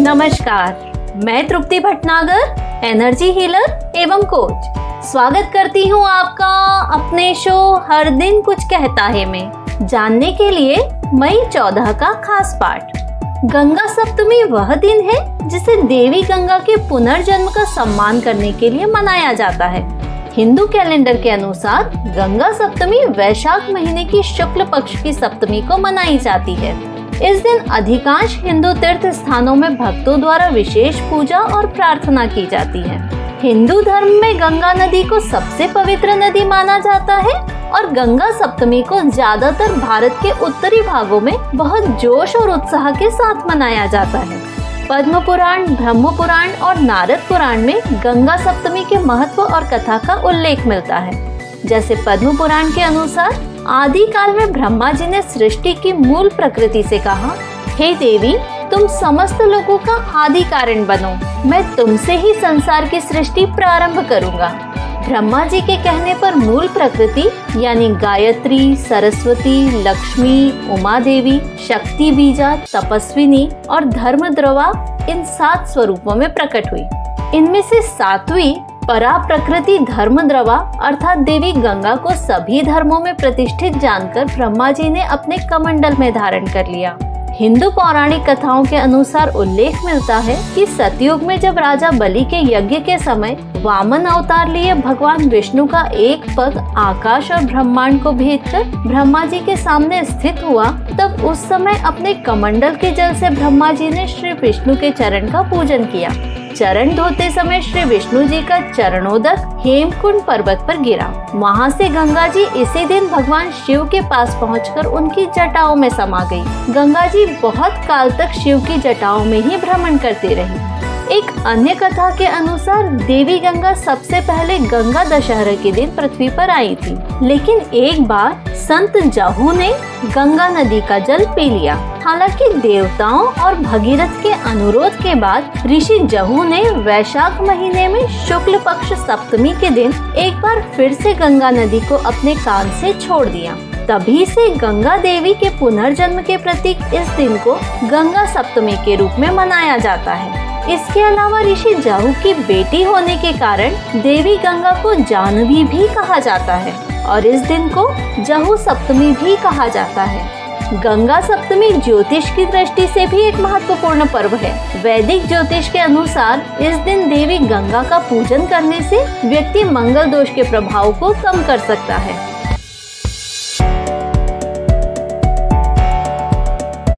नमस्कार, मैं तृप्ति Bhatnagar, energy healer एवं कोच। स्वागत करती हूँ आपका अपने शो हर दिन कुछ कहता है में जानने के लिए मई 14 का खास पाठ। गंगा सप्तमी वह दिन है जिसे देवी गंगा के पुनर्जन्म का सम्मान करने के लिए मनाया जाता है। हिंदू कैलेंडर के अनुसार गंगा सप्तमी वैशाख महीने की शुक्ल पक्ष की सप्तमी को मनाई जाती है। इस दिन अधिकांश हिंदू तीर्थ स्थानों में भक्तों द्वारा विशेष पूजा और प्रार्थना की जाती है। हिंदू धर्म में गंगा नदी को सबसे पवित्र नदी माना जाता है और गंगा सप्तमी को ज्यादातर भारत के उत्तरी भागों में बहुत जोश और उत्साह के साथ मनाया जाता है। पद्म पुराण, ब्रह्म पुराण और नारद पुराण में गंगा सप्तमी के महत्व और कथा का उल्लेख मिलता है। जैसे पद्म पुराण के अनुसार आदि काल में ब्रह्मा जी ने सृष्टि की मूल प्रकृति से कहा, हे देवी, तुम समस्त लोगों का आदि कारण बनो, मैं तुमसे ही संसार की सृष्टि प्रारंभ करूंगा। ब्रह्मा जी के कहने पर मूल प्रकृति यानी गायत्री, सरस्वती, लक्ष्मी, उमा देवी, शक्ति बीजा, तपस्विनी और धर्मद्रवा इन 7 स्वरूपों में प्रकट हुई। इनमें से 7वीं परा प्रकृति धर्मद्रवा अर्थात देवी गंगा को सभी धर्मों में प्रतिष्ठित जानकर ब्रह्मा जी ने अपने कमंडल में धारण कर लिया। हिंदू पौराणिक कथाओं के अनुसार उल्लेख मिलता है कि सतयुग में जब राजा बलि के यज्ञ के समय वामन अवतार लिए भगवान विष्णु का एक पग आकाश और ब्रह्मांड को भेदकर ब्रह्मा जी के सामने स्थित हुआ, तब उस समय अपने कमंडल के जल से ब्रह्मा जी ने श्री विष्णु के चरण का पूजन किया। चरण धोते समय श्री विष्णु जी का चरणोदक हेमकुंड पर्वत पर गिरा। वहाँ से गंगा जी इसी दिन भगवान शिव के पास पहुंचकर उनकी जटाओं में समा गई। गंगा जी बहुत काल तक शिव की जटाओं में ही भ्रमण करती रही। एक अन्य कथा के अनुसार देवी गंगा सबसे पहले गंगा दशहरा के दिन पृथ्वी पर आई थी, लेकिन एक बार संत जहू ने गंगा नदी का जल पी लिया। हालांकि देवताओं और भगीरथ के अनुरोध के बाद ऋषि जहू ने वैशाख महीने में शुक्ल पक्ष सप्तमी के दिन एक बार फिर से गंगा नदी को अपने कान से छोड़ दिया। तभी से गंगा देवी के पुनर्जन्म के प्रतीक इस दिन को गंगा सप्तमी के रूप में मनाया जाता है। इसके अलावा ऋषि जहू की बेटी होने के कारण देवी गंगा को जाह्नवी भी कहा जाता है और इस दिन को जहू सप्तमी भी कहा जाता है। गंगा सप्तमी ज्योतिष की दृष्टि से भी एक महत्वपूर्ण पर्व है। वैदिक ज्योतिष के अनुसार इस दिन देवी गंगा का पूजन करने से व्यक्ति मंगल दोष के प्रभाव को कम कर सकता है।